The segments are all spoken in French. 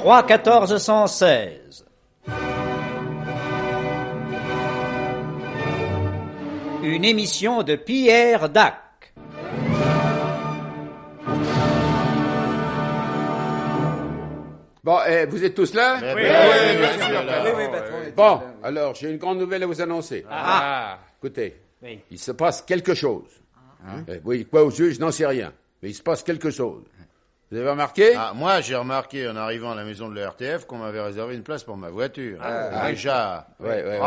3 1416. Une émission de Pierre Dac. Bon, vous êtes tous là? Oui, patron. Bon, alors, j'ai une grande nouvelle à vous annoncer. Écoutez, Oui. il se passe quelque chose. Oui, quoi au juge, j'en sais rien. Mais il se passe quelque chose. Vous avez remarqué? Moi, j'ai remarqué en arrivant à la maison de l'ERTF qu'on m'avait réservé une place pour ma voiture. Déjà. Ouais.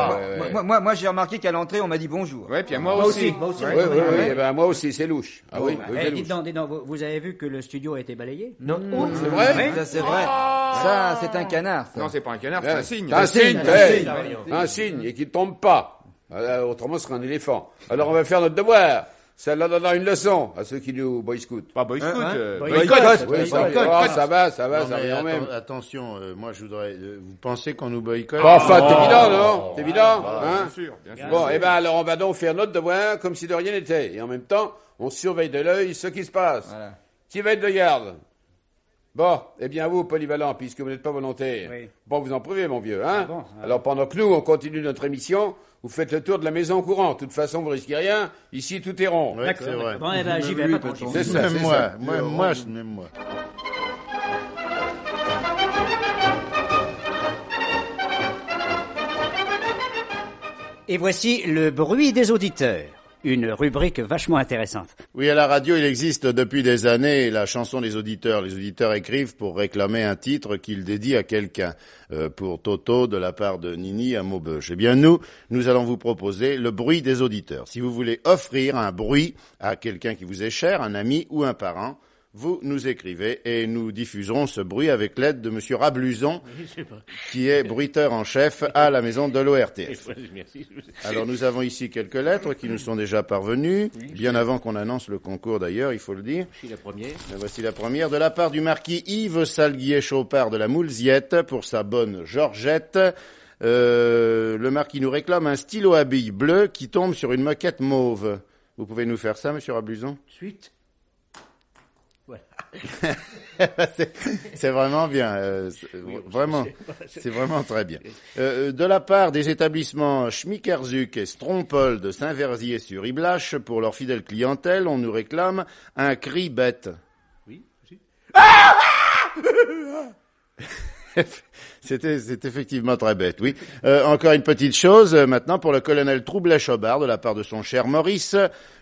Moi, j'ai remarqué qu'à l'entrée, on m'a dit bonjour. Ouais, puis moi aussi. Oui, moi aussi, c'est louche. Ah oui, c'est louche. Dites donc, vous avez vu que le studio a été balayé? Non. C'est vrai? Ça, c'est vrai. Ça, c'est un canard, ça. Non, c'est pas un canard, c'est un signe. Un signe, et qui ne tombe pas. Autrement, ce serait un éléphant. Alors, on va faire notre devoir. Ça leur donnera une leçon à ceux qui nous boycottent. Pas boycott. Boycott. Oui, ça va, ça Non, mais revient même. attention, moi je voudrais. Vous pensez qu'on nous boycotte? Enfin, c'est évident, non? C'est évident, hein? Bien sûr. Bon, alors on va donc faire notre devoir comme si de rien n'était. Et en même temps, on surveille de l'œil ce qui se passe. Voilà. Qui va être de garde? Bon, vous, polyvalent, puisque vous n'êtes pas volontaire. Oui. Bon, vous en privez, mon vieux, hein? Alors pendant que nous, on continue notre émission, vous faites le tour de la maison courante. De toute façon, vous risquez rien. Ici, tout est rond. Oui, c'est vrai. Bon, j'y vais, pas trop. C'est ça, Même moi. Même moi. Et voici le bruit des auditeurs. Une rubrique vachement intéressante. Oui, à la radio, il existe depuis des années la chanson des auditeurs. Les auditeurs écrivent pour réclamer un titre qu'ils dédient à quelqu'un. Pour Toto, de la part de Nini à Maubeuge. Eh bien, nous allons vous proposer le bruit des auditeurs. Si vous voulez offrir un bruit à quelqu'un qui vous est cher, un ami ou un parent, vous nous écrivez et nous diffuserons ce bruit avec l'aide de monsieur Rabluson, qui est bruiteur en chef à la maison de l'ORTF. Alors, nous avons ici quelques lettres qui nous sont déjà parvenues, bien avant qu'on annonce le concours d'ailleurs, il faut le dire. Voici la première, de la part du marquis Yves Salguier-Chopard de la Moulziette, pour sa bonne Georgette. Le marquis nous réclame un stylo à billes bleu qui tombe sur une moquette mauve. Vous pouvez nous faire ça, monsieur Rabluson? Suite. C'est vraiment bien, c'est vraiment très bien. De la part des établissements Schmickerzuk et Strompol de Saint-Verzier-sur-Iblache, pour leur fidèle clientèle, on nous réclame un cri bête. Oui. C'est effectivement très bête, oui. Encore une petite chose, maintenant, pour le colonel Troublé-Chobard, de la part de son cher Maurice,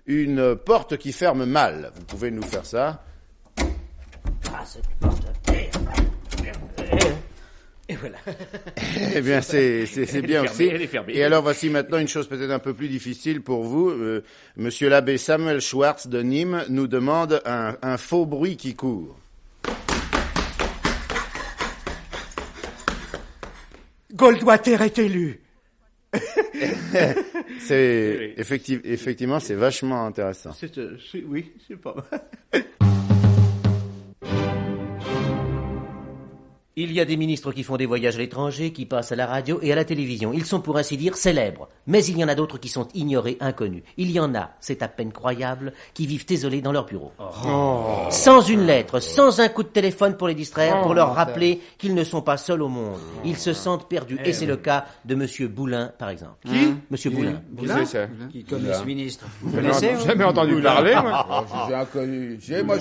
une porte qui ferme mal. Vous pouvez nous faire ça? Cette porte. Et voilà. Eh bien, c'est bien aussi. Elle est fermée. Et alors, voici maintenant une chose peut-être un peu plus difficile pour vous. Monsieur l'abbé Samuel Schwartz de Nîmes nous demande un faux bruit qui court. Goldwater est élu. C'est effectivement, c'est vachement intéressant. Oui, c'est pas mal. Il y a des ministres qui font des voyages à l'étranger, qui passent à la radio et à la télévision. Ils sont pour ainsi dire célèbres. Mais il y en a d'autres qui sont ignorés, inconnus. Il y en a, c'est à peine croyable, qui vivent isolés dans leur bureau. Sans une lettre, sans un coup de téléphone pour les distraire, pour leur rappeler qu'ils ne sont pas seuls au monde. Ils se sentent perdus. Et c'est le cas de Monsieur Boulin, par exemple. Qui? Monsieur Boulin. Qui c'est ça? Qui connaît ce ministre? Vous J'ai connaissez? jamais entendu parler, moi.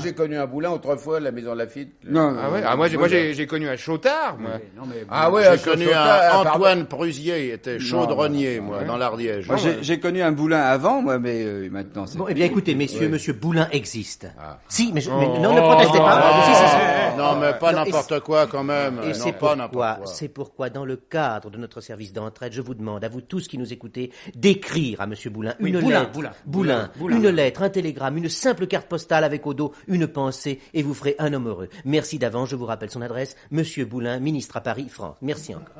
J'ai connu un Boulin autrefois à la maison Lafitte. Ah ouais? Moi, j'ai connu un Chautard, moi. J'ai connu Antoine Prusier, était chaudronnier, moi, dans l'Ardèche. Moi, j'ai connu un Boulin avant, moi, mais maintenant, c'est... Bon, eh bien, écoutez, messieurs, Monsieur Boulin existe. Si, mais non, ne protestez pas. Si. Non, mais pas Non, n'importe quoi, quand même. Et Non, c'est pourquoi, dans le cadre de notre service d'entraide, je vous demande, à vous tous qui nous écoutez, d'écrire à Monsieur Boulin une lettre, un télégramme, une simple carte postale avec au dos une pensée, et vous ferez un homme heureux. Merci d'avance, je vous rappelle son adresse, Monsieur Boulin, ministre à Paris, France. Merci encore.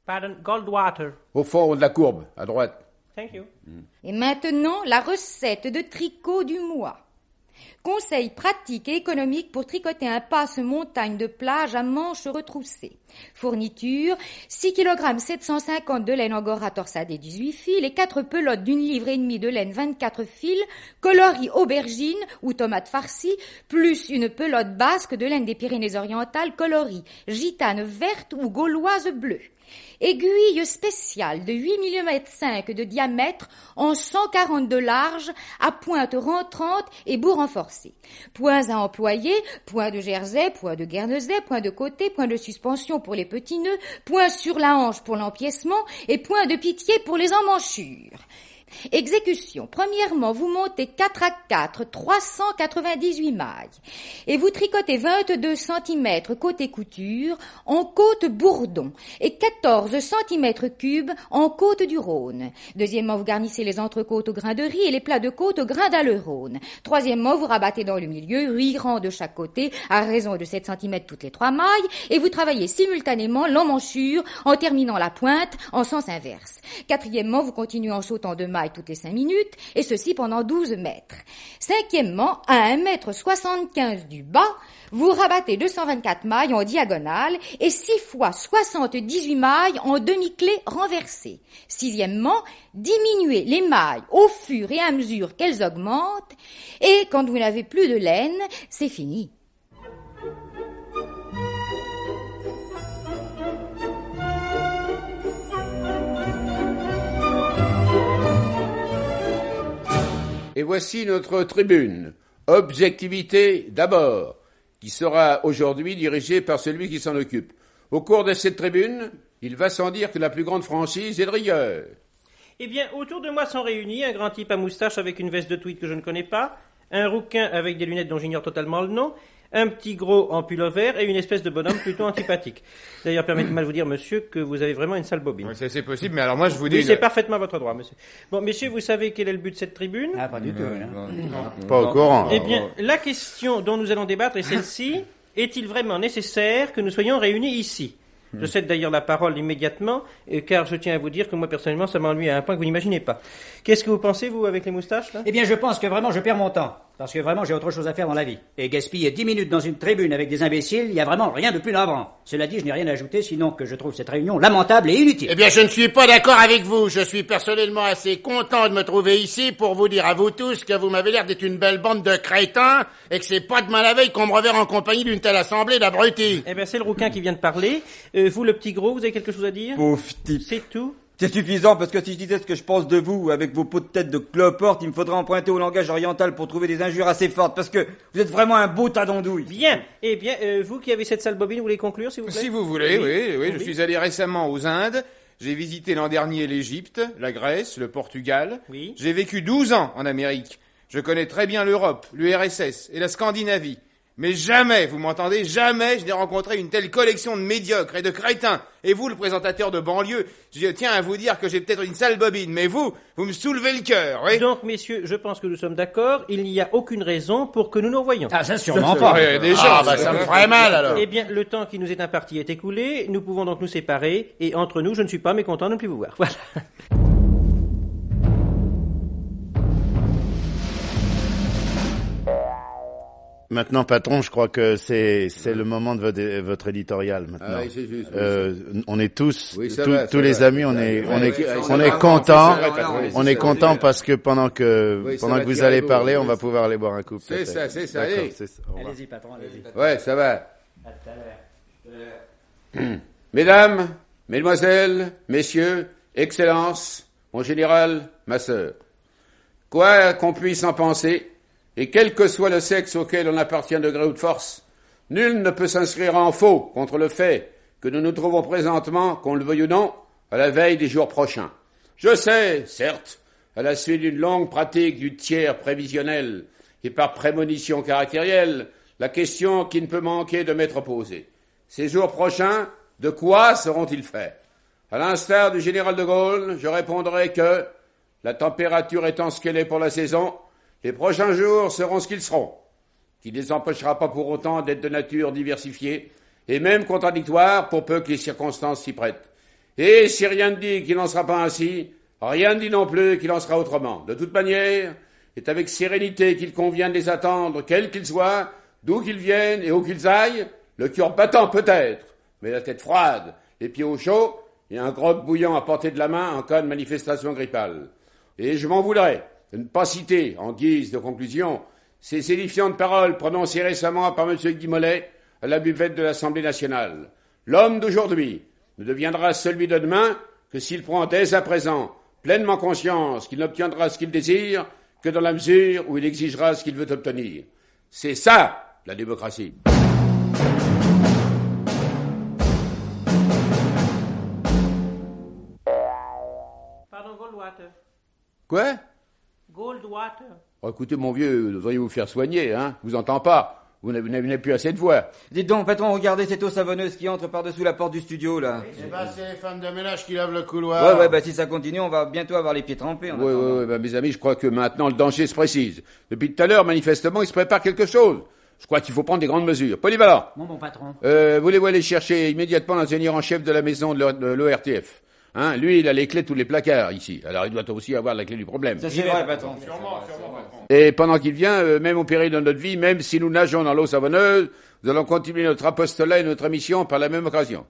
Pardon, Goldwater. Au fond de la courbe, à droite. Thank you. Et maintenant, la recette de tricot du mois. Conseils pratiques et économiques pour tricoter un passe-montagne de plage à manches retroussées. Fourniture, 6 kg 750 de laine angora torsadée 18 fils et 4 pelotes d'une livre et demie de laine 24 fils, coloris aubergine ou tomate farcie, plus une pelote basque de laine des Pyrénées-Orientales coloris gitane verte ou gauloise bleue. Aiguille spéciale de 8 mm 5 de diamètre en 140 de large à pointe rentrante et bout renforcé. Points à employer, point de jersey, point de guernesey, point de côté, point de suspension pour les petits nœuds, point sur la hanche pour l'empiècement et point de pitié pour les emmanchures. Exécution. Premièrement, vous montez 4 à 4, 398 mailles. Et vous tricotez 22 cm côté couture en côte bourdon et 14 cm3 en côte du Rhône. Deuxièmement, vous garnissez les entrecôtes au grain de riz et les plats de côte au grain d'aleurone. Troisièmement, vous rabattez dans le milieu 8 rangs de chaque côté à raison de 7 cm toutes les 3 mailles et vous travaillez simultanément l'emmanchure en terminant la pointe en sens inverse. Quatrièmement, vous continuez en sautant de mailles toutes les 5 minutes, et ceci pendant 12 mètres. Cinquièmement, à 1,75 m du bas, vous rabattez 224 mailles en diagonale et 6 fois 78 mailles en demi-clé renversée. Sixièmement, diminuez les mailles au fur et à mesure qu'elles augmentent, et quand vous n'avez plus de laine, c'est fini. Et voici notre tribune. Objectivité d'abord, qui sera aujourd'hui dirigée par celui qui s'en occupe. Au cours de cette tribune, il va sans dire que la plus grande franchise est de rigueur. Eh bien, autour de moi sont réunis un grand type à moustache avec une veste de tweed que je ne connais pas, un rouquin avec des lunettes dont j'ignore totalement le nom, un petit gros en pull vert et une espèce de bonhomme plutôt antipathique. D'ailleurs, permettez-moi de vous dire, monsieur, que vous avez vraiment une sale bobine. Oui, c'est possible, mais alors moi je vous dis... Oui, c'est parfaitement votre droit, monsieur. Bon, messieurs, vous savez quel est le but de cette tribune ? Ah, pas du tout. Pas au courant. Eh bien, la question dont nous allons débattre est celle-ci. Est-il vraiment nécessaire que nous soyons réunis ici ? Je cède d'ailleurs la parole immédiatement, car je tiens à vous dire que moi, personnellement, ça m'ennuie à un point que vous n'imaginez pas. Qu'est-ce que vous pensez, vous, avec les moustaches, là ? Eh bien, je pense que vraiment, je perds mon temps. Parce que vraiment, j'ai autre chose à faire dans la vie. Et gaspiller 10 minutes dans une tribune avec des imbéciles, il n'y a vraiment rien de plus navrant. Cela dit, je n'ai rien à ajouter, sinon que je trouve cette réunion lamentable et inutile. Eh bien, je ne suis pas d'accord avec vous. Je suis personnellement assez content de me trouver ici pour vous dire à vous tous que vous m'avez l'air d'être une belle bande de crétins et que c'est pas demain la veille qu'on me reverra en compagnie d'une telle assemblée d'abrutis. Eh bien, c'est le rouquin qui vient de parler. Vous, le petit gros, vous avez quelque chose à dire ? Pauvre type. C'est tout ? C'est suffisant, parce que si je disais ce que je pense de vous, avec vos pots de tête de cloporte, il me faudrait emprunter au langage oriental pour trouver des injures assez fortes, parce que vous êtes vraiment un beau tas d'andouilles. Bien. Eh bien, vous qui avez cette sale bobine, vous voulez conclure, s'il vous plaît ? Si vous voulez, oui. Je suis allé récemment aux Indes. J'ai visité l'an dernier l'Égypte, la Grèce, le Portugal. Oui. J'ai vécu 12 ans en Amérique. Je connais très bien l'Europe, l'URSS et la Scandinavie. Mais jamais, vous m'entendez, jamais je n'ai rencontré une telle collection de médiocres et de crétins. Et vous, le présentateur de banlieue, je tiens à vous dire que j'ai peut-être une sale bobine, mais vous me soulevez le cœur, oui. Donc, messieurs, je pense que nous sommes d'accord. Il n'y a aucune raison pour que nous nous revoyions. Ah, ça, sûrement pas. Ah, bah ça me ferait mal alors. Eh bien, le temps qui nous est imparti est écoulé. Nous pouvons donc nous séparer. Et entre nous, je ne suis pas mécontent de ne plus vous voir. Voilà. Maintenant, patron, je crois que c'est le moment de votre éditorial maintenant. Ah oui, c'est juste. On est tous, Oui, ça va, tous ça les va. amis, on est contents. On est contents parce que pendant que vous tirer allez beau, parler, oui. on va pouvoir aller boire un coup. C'est ça, c'est ça, D'accord, allez. c'est ça. Au revoir. Allez-y, patron, allez-y. Ouais, ça va. Mesdames, mesdemoiselles, messieurs, excellences, mon général, ma sœur. Quoi qu'on puisse en penser, et quel que soit le sexe auquel on appartient de gré ou de force, nul ne peut s'inscrire en faux contre le fait que nous nous trouvons présentement, qu'on le veuille ou non, à la veille des jours prochains. Je sais, certes, à la suite d'une longue pratique du tiers prévisionnel et par prémonition caractérielle, la question qui ne peut manquer de m'être posée. Ces jours prochains, de quoi seront-ils faits ? À l'instar du général de Gaulle, je répondrai que, la température étant ce qu'elle est pour la saison, les prochains jours seront ce qu'ils seront, qui ne les empêchera pas pour autant d'être de nature diversifiée et même contradictoire pour peu que les circonstances s'y prêtent. Et si rien ne dit qu'il n'en sera pas ainsi, rien ne dit non plus qu'il en sera autrement. De toute manière, C'est avec sérénité qu'il convient de les attendre, quels qu'ils soient, d'où qu'ils viennent et où qu'ils aillent, le cœur battant peut-être, mais la tête froide, les pieds au chaud et un grog bouillant à portée de la main en cas de manifestation grippale. Et je m'en voudrais de ne pas citer, en guise de conclusion, ces édifiantes paroles prononcées récemment par M. Guy Mollet à la buvette de l'Assemblée nationale. L'homme d'aujourd'hui ne deviendra celui de demain que s'il prend dès à présent pleinement conscience qu'il n'obtiendra ce qu'il désire que dans la mesure où il exigera ce qu'il veut obtenir. C'est ça, la démocratie. Pardon, Goldwater. Quoi? Goldwater. Oh, écoutez, mon vieux, vous devriez vous faire soigner, hein? Je vous entends pas. Vous n'avez plus assez de voix. Dites donc, patron, regardez cette eau savonneuse qui entre par-dessous la porte du studio, là. C'est pas c'est les femmes de ménage qui lavent le couloir. Ouais, bah si ça continue, on va bientôt avoir les pieds trempés. Oui, bah, mes amis, je crois que maintenant le danger se précise. Depuis tout à l'heure, manifestement, il se prépare quelque chose. Je crois qu'il faut prendre des grandes mesures. Polyvalent. Mon patron. Voulez-vous aller chercher immédiatement l'ingénieur en chef de la maison de l'ORTF? Hein, lui, il a les clés de tous les placards ici. Alors il doit aussi avoir la clé du problème. Ça c'est vrai, patron. Sûrement, patron. Et pendant qu'il vient, même au péril de notre vie, même si nous nageons dans l'eau savonneuse, nous allons continuer notre apostolat et notre mission par la même occasion.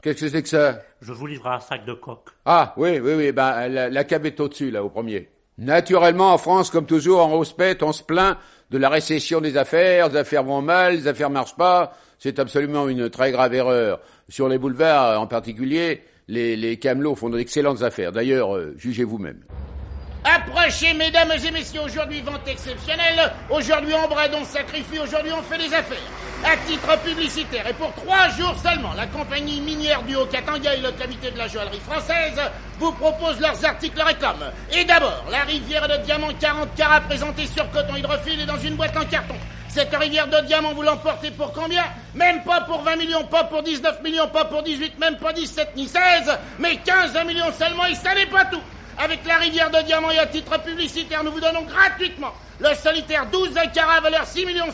Qu'est-ce que c'est que ça? Je vous livre un sac de coque. Ah, oui, ben, la cave est au-dessus, là, au premier. Naturellement, en France, comme toujours, en Rouspette, on se plaint de la récession des affaires vont mal, les affaires marchent pas. C'est absolument une très grave erreur. Sur les boulevards, en particulier, les camelots font d'excellentes affaires. D'ailleurs, jugez vous-même. Approchez, mesdames et messieurs, aujourd'hui vente exceptionnelle, aujourd'hui on brade, on sacrifie, aujourd'hui on fait des affaires. À titre publicitaire et pour 3 jours seulement, la compagnie minière du Haut-Katanga et le comité de la joaillerie française vous proposent leurs articles réclames. Et d'abord, la rivière de diamants 40 carats présentée sur coton hydrophile et dans une boîte en carton. Cette rivière de diamants, vous l'emportez pour combien? Même pas pour 20 millions, pas pour 19 millions, pas pour 18, même pas 17 ni 16, mais 15 millions seulement et ça n'est pas tout. Avec la rivière de diamants et à titre publicitaire, nous vous donnons gratuitement le solitaire 12 carats valeur 6,5 millions.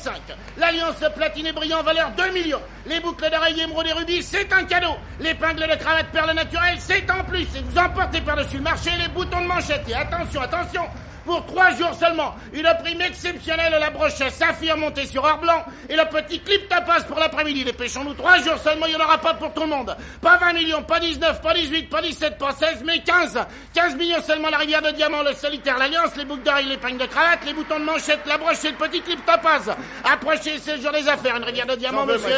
L'alliance platine brillant valeur 2 millions. Les boucles d'oreilles émeraude et rubis, c'est un cadeau. L'épingle de cravate perle naturelle, c'est en plus. Et vous emportez par-dessus le marché les boutons de manchette. Et attention, attention, pour 3 jours seulement, une prime exceptionnelle, la broche saphir montée sur or blanc et le petit clip tapas pour l'après-midi. Dépêchons-nous, 3 jours seulement, il n'y en aura pas pour tout le monde. Pas 20 millions, pas 19, pas 18, pas 17, pas 16, mais 15. 15 millions seulement, la rivière de diamants, le solitaire, l'alliance, les boucles d'oreilles, les pagnes de cravate, les boutons de manchette, la broche et le petit clip tapas. Approchez, c'est le jour des affaires, une rivière de diamants, monsieur.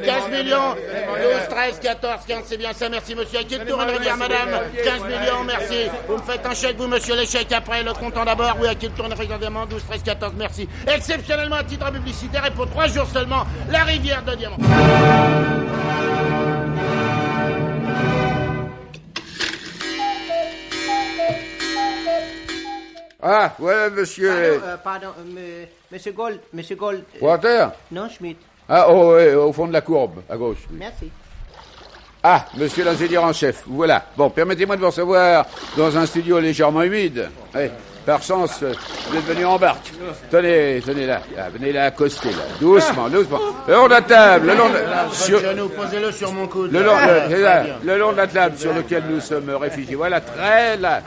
15 millions, 12, 13, 14, 15, c'est bien ça, merci monsieur. À qui le tour, une rivière, madame? 15 millions, merci. Vous me faites un chèque, vous monsieur, les chèques après, le comptant d'abord. Oui, à qui le tour, une rivière de diamants, 12, 13, 14, merci. Exceptionnellement, à titre publicitaire et pour 3 jours seulement, la rivière de diamants. Ah, ouais, monsieur... Pardon, monsieur Gold... Water? Non, Schmidt. Ah, oh, ouais, au fond de la courbe, à gauche. Oui. Merci. Ah, monsieur l'ingénieur en chef, voilà. Bon, permettez-moi de vous recevoir dans un studio légèrement humide. Ouais. Par chance, vous êtes venu en barque. Tenez là. Venez là, accoster, là. Doucement. Le long de la table, Posez-le sur mon coude. Le long de la table sur lequel nous sommes réfugiés. Voilà, très bien.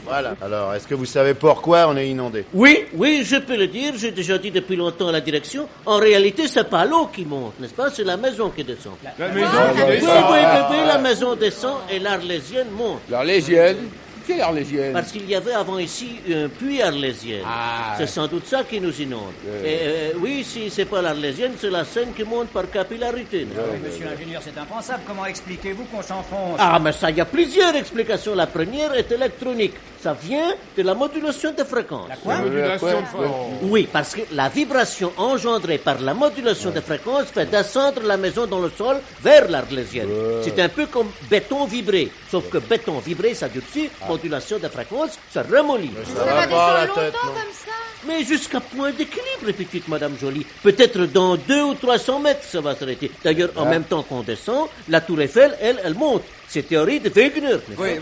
Voilà. Alors, est-ce que vous savez pourquoi on est inondé? Oui, je peux le dire. J'ai déjà dit depuis longtemps à la direction. En réalité, c'est pas l'eau qui monte, n'est-ce pas? C'est la maison qui descend. La maison qui descend. Oui, la maison descend et l'Arlésienne monte. L'Arlésienne? Quelle Arlésienne? Parce qu'il y avait avant ici un puits arlésien. Ah. C'est sans doute ça qui nous inonde. Et oui, si c'est pas l'Arlésienne, c'est la Seine qui monte par capillarité. Monsieur l'ingénieur, c'est impensable. Comment expliquez-vous qu'on s'enfonce? Ah, mais ça, il y a plusieurs explications. La première est électronique. Ça vient de la modulation de fréquence. La quoi? Modulation de fréquence. Oui, parce que la vibration engendrée par la modulation de fréquence fait descendre la maison dans le sol vers l'Arlésienne. C'est un peu comme béton vibré. Sauf que béton vibré, ça durcit, modulation de fréquence, ça ramollit. Ça va descendre longtemps comme ça? Mais jusqu'à point d'équilibre, petite Madame Jolie. Peut-être dans 200 ou 300 mètres, ça va s'arrêter. D'ailleurs, en même temps qu'on descend, la tour Eiffel, elle monte. C'est théorie de Wegener. Oui,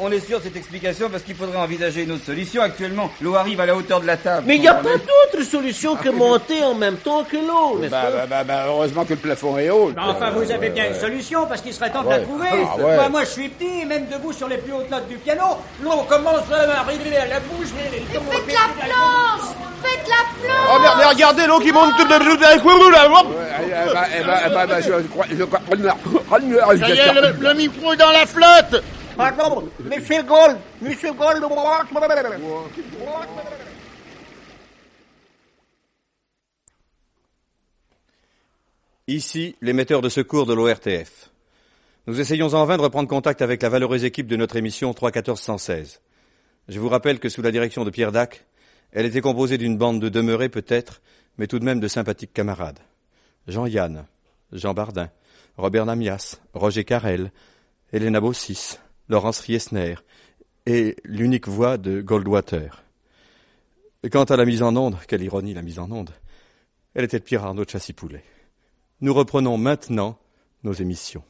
on est sûr de cette explication parce qu'il faudrait envisager une autre solution. Actuellement, l'eau arrive à la hauteur de la table. Mais il n'y a pas d'autre solution que monter en même temps que l'eau, n'est-ce pas? Heureusement que le plafond est haut. Enfin, vous avez bien une solution, parce qu'il serait temps de la trouver. Moi, je suis petit, et même debout sur les plus hautes notes du piano, l'eau commence à arriver à la bouche. Faites la planche! Faites la planche! Oh merde, mais regardez l'eau qui monte toute avec vous là. Je crois. Ça y est, le micro est dans la flotte. Pardon, Monsieur Gold. Ici, l'émetteur de secours de l'ORTF. Nous essayons en vain de reprendre contact avec la valeureuse équipe de notre émission 3-14-116. Je vous rappelle que sous la direction de Pierre Dac, elle était composée d'une bande de demeurés peut-être, mais tout de même de sympathiques camarades. Jean-Yann, Jean Bardin, Robert Namias, Roger Carrel, Helena Bossis, Laurence Riesner et l'unique voix de Goldwater. Et quant à la mise en onde, quelle ironie la mise en onde, elle était de Pierre Arnaud de Chassipoulet. Nous reprenons maintenant nos émissions.